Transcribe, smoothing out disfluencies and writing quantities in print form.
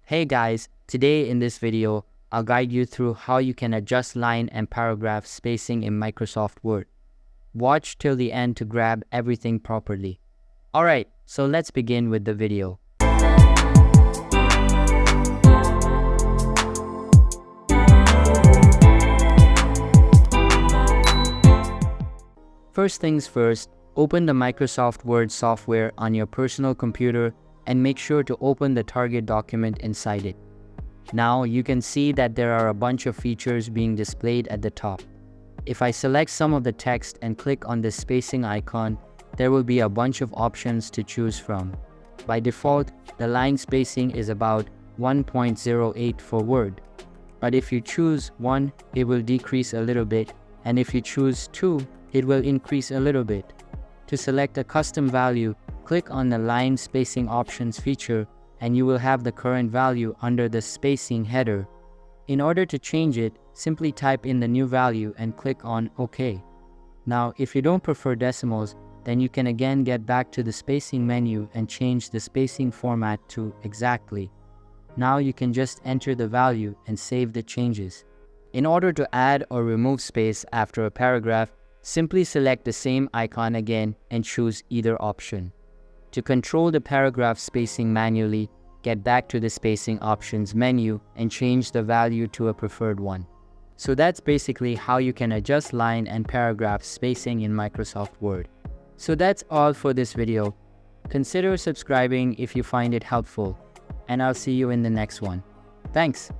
Hey guys, today in this video, I'll guide you through how you can adjust line and paragraph spacing in Microsoft Word. Watch till the end to grab everything properly. Alright, so let's begin with the video. First things first, open the Microsoft Word software on your personal computer and make sure to open the target document inside it. Now you can see that there are a bunch of features being displayed at the top. If I select some of the text and click on this spacing icon, there will be a bunch of options to choose from. By default, the line spacing is about 1.08 for Word. But if you choose 1, it will decrease a little bit, and if you choose 2, it will increase a little bit. To select a custom value, click on the Line Spacing Options feature and you will have the current value under the spacing header. In order to change it, simply type in the new value and click on OK. Now, if you don't prefer decimals, then you can again get back to the spacing menu and change the spacing format to exactly. Now you can just enter the value and save the changes. In order to add or remove space after a paragraph, simply select the same icon again and choose either option. To control the paragraph spacing manually, get back to the spacing options menu and change the value to a preferred one. So that's basically how you can adjust line and paragraph spacing in Microsoft Word. So that's all for this video. Consider subscribing if you find it helpful, and I'll see you in the next one. Thanks.